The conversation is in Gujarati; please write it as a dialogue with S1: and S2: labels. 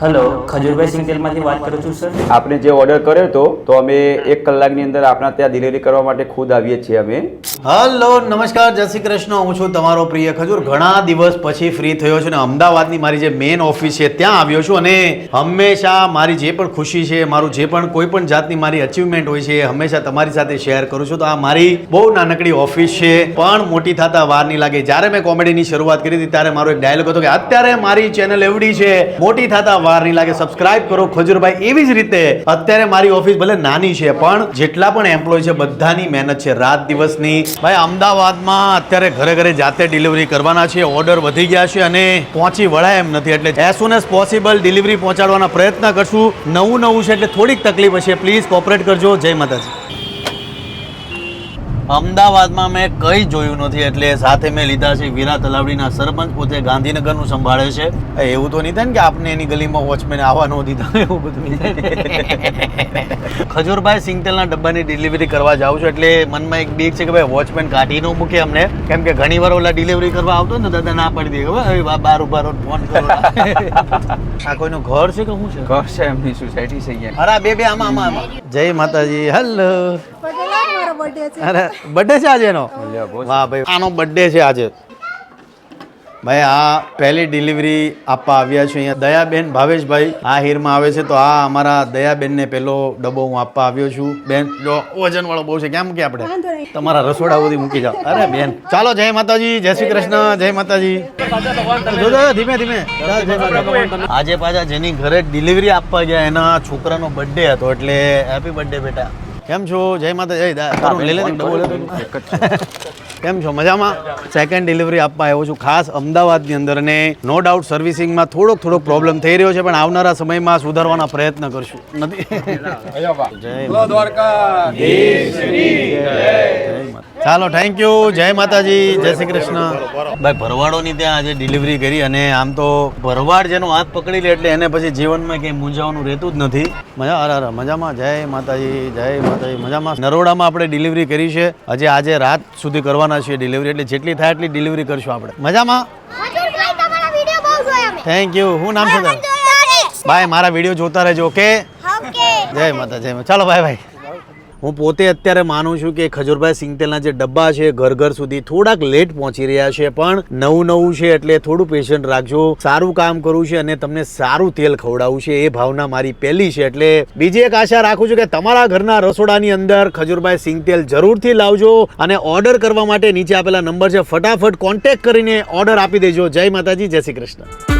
S1: હેલો, ખજૂરભાઈ સિંગ તેલમાંથી વાત કરું છું સર.
S2: આપણે જે ઓર્ડર કર્યો હતો તો અમે 1 કલાકની અંદર આપણા ત્યાં ડિલિવરી કરવા માટે ખુદ આવીએ છીએ અમે.
S3: હલો, નમસ્કાર, જય શ્રી કૃષ્ણ. હું છું તમારો પ્રિય ખજૂર. ઘણા દિવસ પછી ફ્રી થયો છું ને અમદાવાદની મારી જે મેઇન ઓફિસ છે ત્યાં આવ્યો છું અને હંમેશા મારી જે પણ ખુશી છે, મારું જે પણ કોઈ પણ જાતની મારી અચીવમેન્ટ હોય છે એ હંમેશા તમારી સાથે શેર કરું છું. તો આ મારી બહુ નાનકડી ઓફિસ છે પણ મોટી થતા વાર નહીં લાગે. જ્યારે મેં કોમેડીની શરૂઆત કરી હતી ત્યારે મારો એક ડાયલોગ હતો કે અત્યારે મારી ચેનલ એવડી છે, મોટી થતા વાર નહીં લાગે, સબસ્ક્રાઇબ કરો ખજૂરભાઈ. એવી જ રીતે અત્યારે મારી ઓફિસ ભલે નાની છે પણ જેટલા પણ એમ્પ્લોય છે બધાની મહેનત છે રાત દિવસની. ભાઈ અમદાવાદમાં અત્યારે ઘરે ઘરે જાતે ડિલિવરી કરવાના છે. ઓર્ડર વધી ગયા છે અને પહોંચી વળાય એમ નથી, એટલે as soon as possible delivery પહોંચાડવાના પ્રયત્ન કરશું. નવું છે એટલે થોડીક તકલીફ હશે, પ્લીઝ કોઓપરેટ કરજો. જય માતાજી. અમદાવાદમાં મેં કંઈ જોયું નથી એટલે સાથે મેં લીધા છે વીરા તલાવડીના સરપંચ, પોતે ગાંધીનગરનું સંભાળે છે. એવું તો નહીં થાય ને કે આપને એની ગલીમાં વોચમેન આવવા ન દીધા, એવું બધું. ખજૂરભાઈ સિંગતેલના ડબ્બાની ડિલિવરી કરવા જાઉં છું એટલે મનમાં એક બીક છે કે ભાઈ વોચમેન કાઢી ન મૂકે અમને, કેમ કે ઘણી વાર ઓલા ડિલિવરી કરવા આવતો ને દાદા ના પાડી દે કે બાર ઉભા ફોન કરો. આ કોઈનું ઘર છે કે શું છે?
S2: ઘર છે, એમની સોસાયટી છે અહીંયા.
S3: અરે બે આમાં. જય માતાજી. હેલો. અરે બર્થડે છે આજે એનો? વાહ ભાઈ, આનો બર્થડે છે આજે. ભાઈ આ પહેલી ડિલિવરી આપવા આવ્યા છે અહીંયા દયાબેન ભાવેશભાઈ આ હીરમાં આવે છે. તો આ અમારા દયાબેનને પહેલો ડબ્બો હું આપવા આવ્યો છું. બેન જો વજન વાળો બહુ છે, કેમ કે આપણે તમારા રસોડા સુધી મૂકી જાઓ. અરે બેન ચાલો. જય માતાજી, જય શ્રી કૃષ્ણ. જય માતાજી. ધીમે ધીમે. આજે પાછા જેની ઘરે ડિલિવરી આપવા ગયા એના છોકરાનો બર્થડે હતો એટલે હેપી બર્થડે બેટા. કેમ છો? જય માતા. કેમ છો? મજામાં? સેકન્ડ ડિલિવરી આપવા આવ્યો છું ખાસ અમદાવાદની અંદર અને નો ડાઉટ સર્વિસિંગમાં થોડોક પ્રોબ્લેમ થઈ રહ્યો છે પણ આવનારા સમયમાં સુધારવાના પ્રયત્ન કરશું. નથી? ચાલો, થેન્ક યુ. જય માતાજી, જય શ્રી કૃષ્ણ. ભાઈ ભરવાડોની ત્યાં આજે ડિલિવરી કરી અને આમ તો ભરવાડ જેનો હાથ પકડી લે એટલે એને પછી જીવનમાં કંઈ મૂંઝાવાનું રહેતું જ નથી. મજામાં. જય માતાજી, જય માતાજી. મજામાં. નરોડામાં આપણે ડિલિવરી કરી છે. આજે રાત સુધી કરવાના છે ડિલિવરી, એટલે જેટલી થાય એટલી ડિલિવરી કરશું આપણે. મજામાં. Thank you. શું નામ છે તારું? ભાઈ મારા વિડીયો જોતા રહેજો. ઓકે. જય માતા. જય માતા. ચાલો ભાઈ. હું પોતે અત્યારે માનું છું કે ખજૂરભાઈ સિંગતેલના જે ડબ્બા છે ઘર સુધી થોડાક લેટ પહોંચી રહ્યા છે પણ નવું છે એટલે થોડું પેશન્ટ રાખજો. સારું કામ કરવું છે અને તમને સારું તેલ ખવડાવવું છે એ ભાવના મારી પહેલી છે. એટલે બીજી એક આશા રાખું છું કે તમારા ઘરના રસોડાની અંદર ખજૂરભાઈ સિંગતેલ જરૂરથી લાવજો અને ઓર્ડર કરવા માટે નીચે આપેલા નંબર છે, ફટાફટ કોન્ટેક્ટ કરીને ઓર્ડર આપી દેજો. જય માતાજી, જય શ્રી કૃષ્ણ.